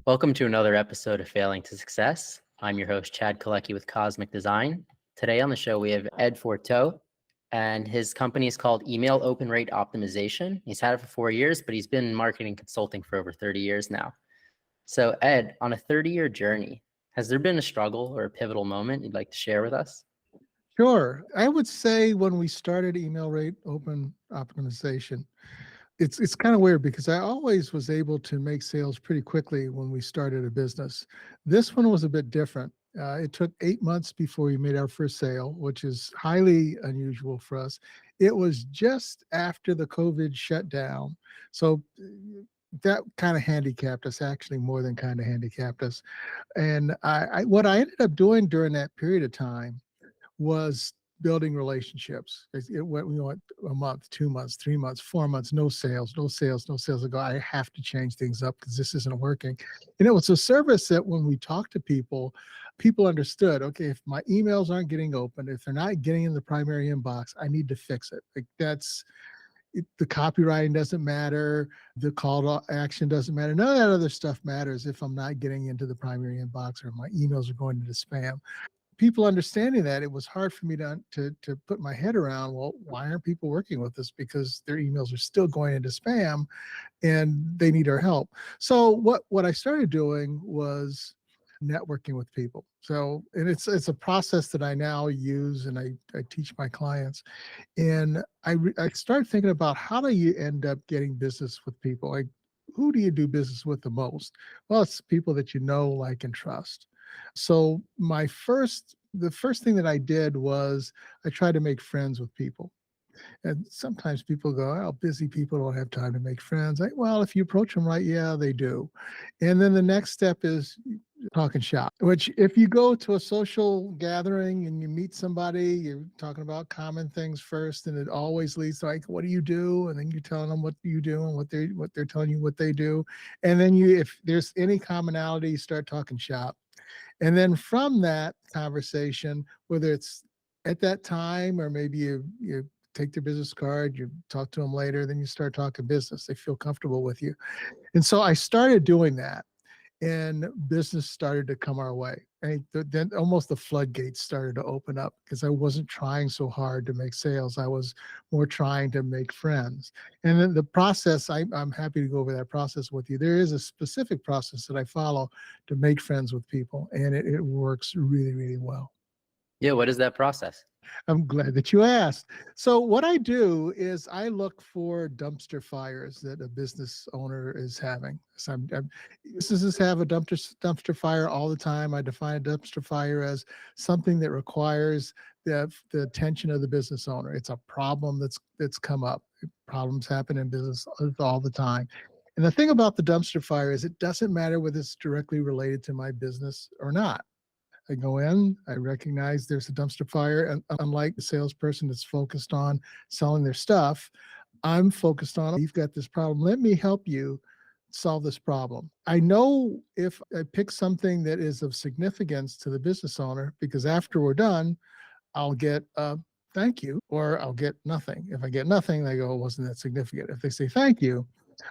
Welcome to another episode of Failing to Success. I'm your host, Chad Kalecki with Cosmic Design. Today on the show, we have Ed Forteau, and his company is called Email Open Rate Optimization. He's had it for 4 years, but he's been in marketing consulting for over 30 years now. So, Ed, on a 30-year journey, has there been a struggle or a pivotal moment you'd like to share with us? Sure. I would say when we started email rate open optimization, it's kind of weird because I always was able to make sales pretty quickly when we started a business. This one was a bit different. It took 8 months before we made our first sale, which is highly unusual for us. It was just after the COVID shutdown. So that kind of handicapped us, actually, more than kind of handicapped us. And what I ended up doing during that period of time was building relationships. It went, a month, 2 months, 3 months, 4 months, no sales, no sales, no sales. I go, I have to change things up because this isn't working. And it was a service that when we talked to people, people understood, okay, if my emails aren't getting open, if they're not getting in the primary inbox, I need to fix it. Like the copywriting doesn't matter. The call to action doesn't matter. None of that other stuff matters if I'm not getting into the primary inbox or my emails are going into spam. People understanding that, it was hard for me to put my head around, well, why aren't people working with us? Because their emails are still going into spam and they need our help. So what I started doing was networking with people. So, and it's a process that I now use and I teach my clients. And I started thinking about, how do you end up getting business with people? Like, who do you do business with the most? Well, it's people that you know, like, and trust. So the first thing that I did was I tried to make friends with people. And sometimes people go, oh, busy people don't have time to make friends. Well, if you approach them right, yeah, they do. And then the next step is talking shop, which, if you go to a social gathering and you meet somebody, you're talking about common things first, and it always leads to, like, what do you do? And then you're telling them what you do and what they're telling you what they do. And then if there's any commonality, you start talking shop. And then from that conversation, whether it's at that time or maybe you take their business card, you talk to them later, then you start talking business. They feel comfortable with you. And so I started doing that, and business started to come our way. And then almost the floodgates started to open up because I wasn't trying so hard to make sales. I was more trying to make friends. And then the process, I'm happy to go over that process with you. There is a specific process that I follow to make friends with people, and it works really, really well. Yeah, what is that process? I'm glad that you asked. So what I do is I look for dumpster fires that a business owner is having. Businesses have a dumpster fire all the time. I define a dumpster fire as something that requires the attention of the business owner. It's a problem that's come up. Problems happen in business all the time. And the thing about the dumpster fire is, it doesn't matter whether it's directly related to my business or not. I go in, I recognize there's a dumpster fire. And unlike the salesperson that's focused on selling their stuff, I'm focused on, you've got this problem. Let me help you solve this problem. I know if I pick something that is of significance to the business owner, because after we're done, I'll get a thank you or I'll get nothing. If I get nothing, they go, it wasn't that significant. If they say thank you,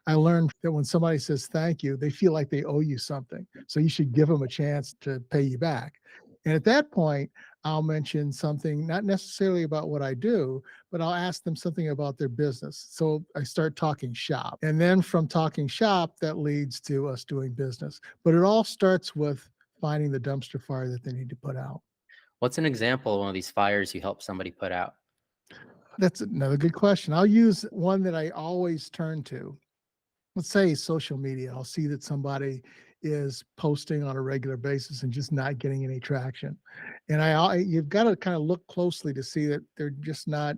I learned that when somebody says thank you, they feel like they owe you something. So you should give them a chance to pay you back. And at that point, I'll mention something, not necessarily about what I do, but I'll ask them something about their business. So I start talking shop. And then from talking shop, that leads to us doing business. But it all starts with finding the dumpster fire that they need to put out. What's an example of one of these fires you help somebody put out? That's another good question. I'll use one that I always turn to. Let's say social media. I'll see that somebody is posting on a regular basis and just not getting any traction. And you've got to kind of look closely to see that they're just not,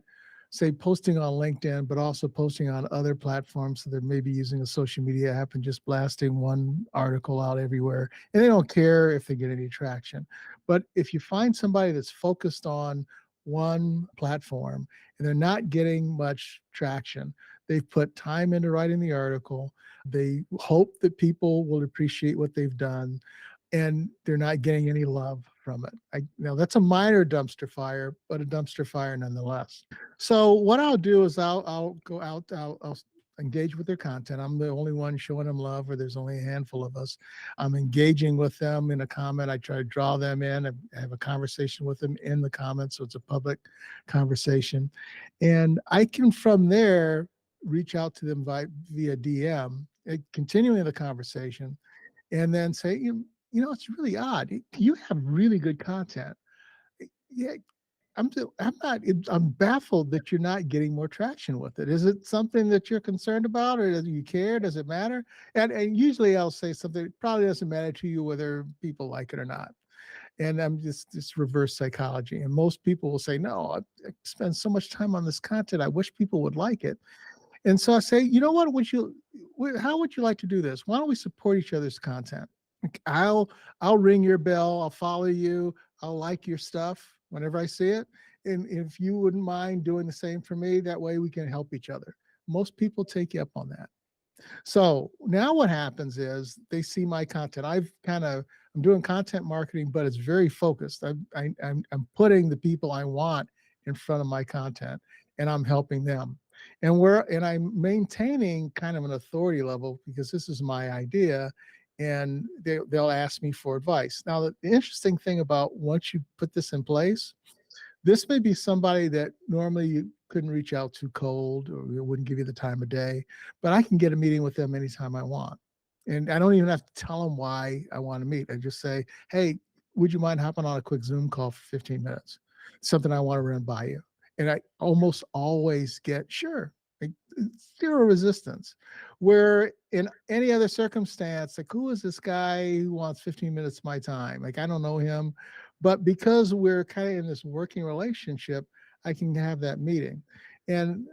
say, posting on LinkedIn, but also posting on other platforms. So they're maybe using a social media app and just blasting one article out everywhere. And they don't care if they get any traction. But if you find somebody that's focused on one platform and they're not getting much traction, they've put time into writing the article, they hope that people will appreciate what they've done, and they're not getting any love from it. Now that's a minor dumpster fire, but a dumpster fire nonetheless. So what I'll do is I'll go out. engage with their content. I'm the only one showing them love, or there's only a handful of us. I'm engaging with them in a comment. I try to draw them in. I have a conversation with them in the comments, so it's a public conversation. And I can from there reach out to them via DM, continuing the conversation, and then say, it's really odd. You have really good content. Yeah, I'm baffled that you're not getting more traction with it. Is it something that you're concerned about, or do you care? Does it matter? And usually I'll say something. It probably doesn't matter to you whether people like it or not. And I'm just reverse psychology. And most people will say, no, I spend so much time on this content. I wish people would like it. And so I say, you know what? How would you like to do this? Why don't we support each other's content? I'll ring your bell. I'll follow you. I'll like your stuff whenever I see it. And if you wouldn't mind doing the same for me, that way we can help each other. Most people take you up on that. So now what happens is they see my content. I'm doing content marketing, but it's very focused. I'm putting the people I want in front of my content, and I'm helping them. And I'm maintaining kind of an authority level because this is my idea, and they'll ask me for advice. Now, the interesting thing about once you put this in place, this may be somebody that normally you couldn't reach out to cold, or it wouldn't give you the time of day, but I can get a meeting with them anytime I want. And I don't even have to tell them why I want to meet. I just say, hey, would you mind hopping on a quick Zoom call for 15 minutes? Something I want to run by you. And I almost always get, sure, like, zero resistance. Where in any other circumstance, like, who is this guy who wants 15 minutes of my time? Like, I don't know him. But because we're kind of in this working relationship, I can have that meeting. And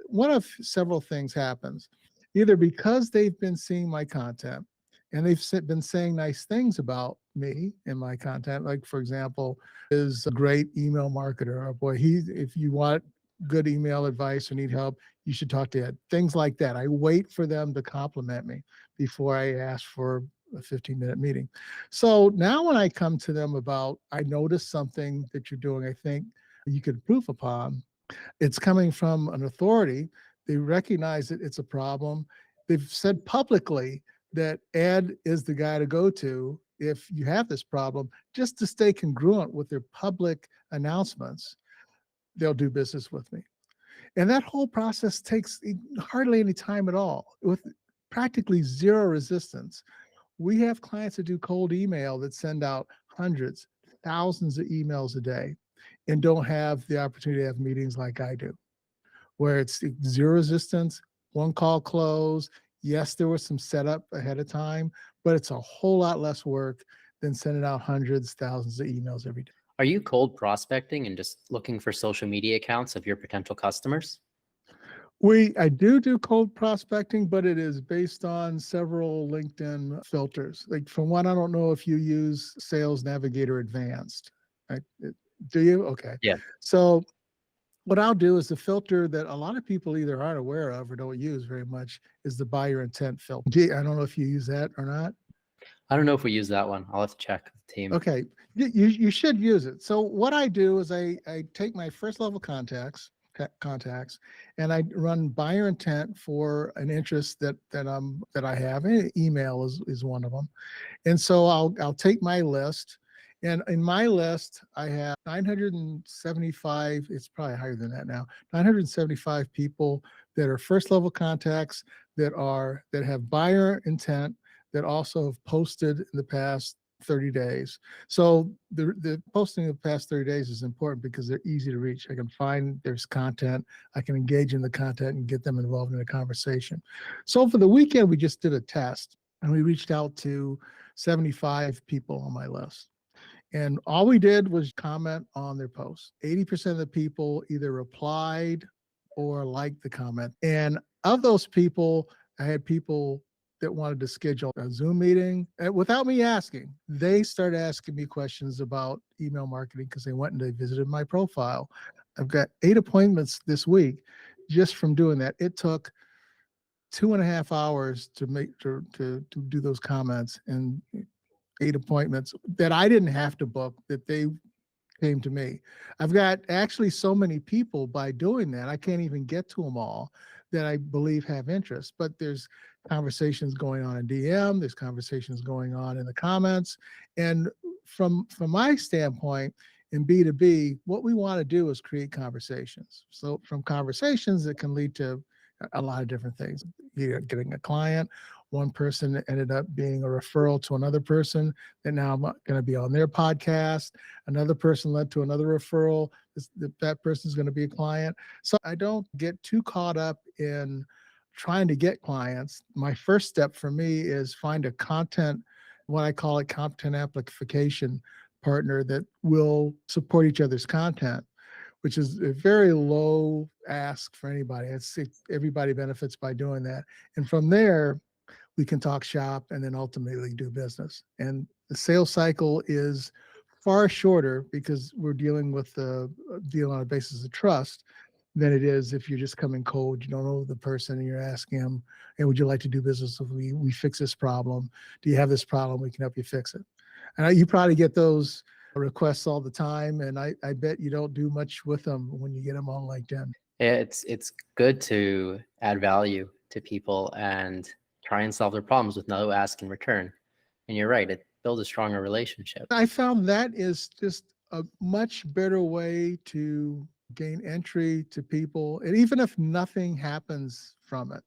one of several things happens. Either because they've been seeing my content and they've been saying nice things about me and my content, like, for example, is a great email marketer, or boy, if you want good email advice or need help, you should talk to Ed. Things like that. I wait for them to compliment me before I ask for a 15-minute meeting. So now when I come to them about, I noticed something that you're doing, I think you could improve upon, it's coming from an authority. They recognize that it's a problem. They've said publicly that Ed is the guy to go to if you have this problem, just to stay congruent with their public announcements. They'll do business with me. And that whole process takes hardly any time at all, with practically zero resistance. We have clients that do cold email that send out hundreds, thousands of emails a day and don't have the opportunity to have meetings like I do, where it's zero resistance, one call close. Yes, there was some setup ahead of time, but it's a whole lot less work than sending out hundreds, thousands of emails every day. Are you cold prospecting and just looking for social media accounts of your potential customers? I do cold prospecting, but it is based on several LinkedIn filters. Like, for one, I don't know if you use Sales Navigator Advanced. Do you? Okay. Yeah. So what I'll do is the filter that a lot of people either aren't aware of or don't use very much is the buyer intent filter. I don't know if you use that or not. I don't know if we use that one. I'll have to check with the team. Okay. You should use it. So what I do is I take my first level contacts, and I run buyer intent for an interest that I have. And email is one of them. And so I'll take my list, and in my list I have 975. It's probably higher than that now. 975 people that are first level contacts that have buyer intent, that also have posted in the past 30 days. So the posting of the past 30 days is important because they're easy to reach. I can find there's content. I can engage in the content and get them involved in a conversation. So for the weekend, we just did a test, and we reached out to 75 people on my list. And all we did was comment on their posts. 80% of the people either replied or liked the comment. And of those people, I had people that wanted to schedule a Zoom meeting without me asking. They started asking me questions about email marketing because they went and they visited my profile. I've got 8 appointments this week just from doing that. It took 2.5 hours to do those comments, and 8 appointments that I didn't have to book, that they came to me. I've got actually so many people by doing that, I can't even get to them all, that I believe have interest, but there's conversations going on in DM, there's conversations going on in the comments. And from my standpoint, in B2B, what we want to do is create conversations. So from conversations, it can lead to a lot of different things. You're getting a client, one person ended up being a referral to another person that now I'm going to be on their podcast. Another person led to another referral. That person's going to be a client. So I don't get too caught up in trying to get clients. My first step for me is find a content, what I call a content amplification partner that will support each other's content, which is a very low ask for anybody. Everybody benefits by doing that. And from there, we can talk shop and then ultimately do business. And the sales cycle is far shorter because we're dealing with the deal on a basis of trust than it is if you're just coming cold. You don't know the person and you're asking them, hey, would you like to do business if we fix this problem? Do you have this problem? We can help you fix it. And you probably get those requests all the time. And I bet you don't do much with them when you get them on LinkedIn. It's good to add value to people and try and solve their problems with no ask in return. And you're right, it builds a stronger relationship. I found that is just a much better way to gain entry to people. And even if nothing happens from it,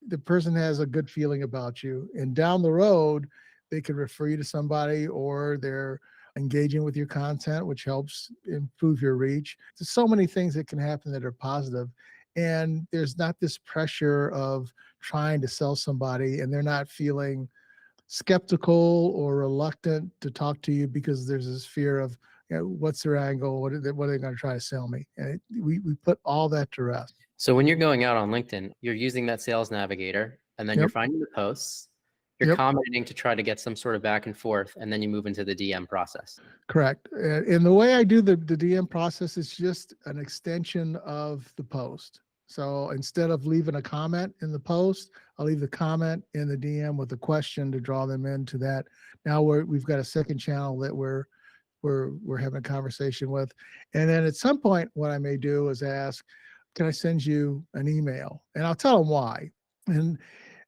the person has a good feeling about you. And down the road, they could refer you to somebody, or they're engaging with your content, which helps improve your reach. There's so many things that can happen that are positive. And there's not this pressure of trying to sell somebody and they're not feeling skeptical or reluctant to talk to you because there's this fear of, what's their angle? What are they going to try to sell me? And we put all that to rest. So when you're going out on LinkedIn, you're using that sales navigator, and then you're Yep. finding the posts, you're Yep. commenting to try to get some sort of back and forth, and then you move into the DM process. Correct. And the way I do the DM process is just an extension of the post. So instead of leaving a comment in the post, I'll leave the comment in the DM with a question to draw them into that. Now we've got a second channel that we're having a conversation with. And then at some point, what I may do is ask, can I send you an email? And I'll tell them why. And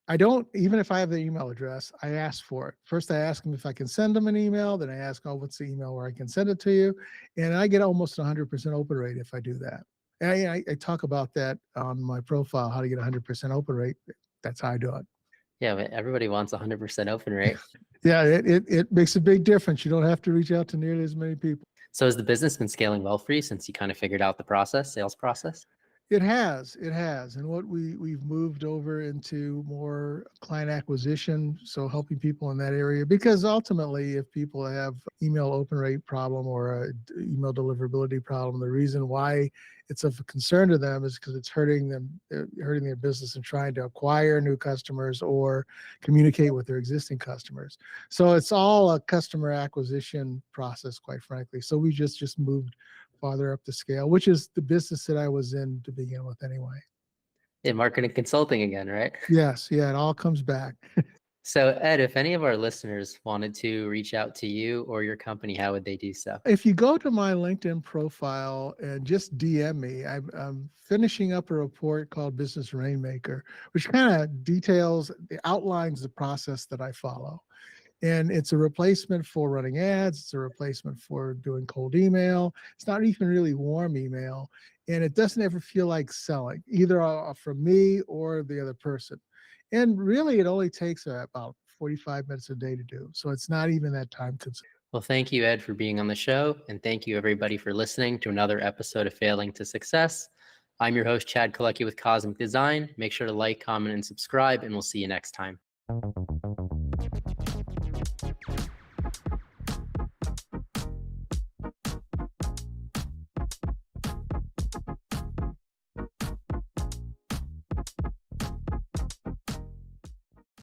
I don't, even if I have the email address, I ask for it. First, I ask them if I can send them an email. Then I ask, oh, what's the email where I can send it to you? And I get almost 100% open rate if I do that. And I talk about that on my profile, how to get 100% open rate. That's how I do it. Yeah, but everybody wants 100% open rate. Yeah, it makes a big difference. You don't have to reach out to nearly as many people. So has the business been scaling well for you since you kind of figured out the process, sales process? It has. And what we've moved over into more client acquisition, so helping people in that area, because ultimately if people have email open rate problem or a email deliverability problem, the reason why it's of concern to them is because it's hurting their business and trying to acquire new customers or communicate with their existing customers. So it's all a customer acquisition process, quite frankly. So we just moved farther up the scale, which is the business that I was in to begin with anyway. Yeah, marketing consulting again, right? Yes. Yeah. It all comes back. So Ed, if any of our listeners wanted to reach out to you or your company, how would they do so? If you go to my LinkedIn profile and just DM me, I'm finishing up a report called Business Rainmaker, which kind of outlines the process that I follow. And it's a replacement for running ads. It's a replacement for doing cold email. It's not even really warm email. And it doesn't ever feel like selling, either from me or the other person. And really, it only takes about 45 minutes a day to do. So it's not even that time consuming. Well, thank you, Ed, for being on the show. And thank you, everybody, for listening to another episode of Failing to Success. I'm your host, Chad Kalecki with Cosmic Design. Make sure to like, comment, and subscribe, and we'll see you next time.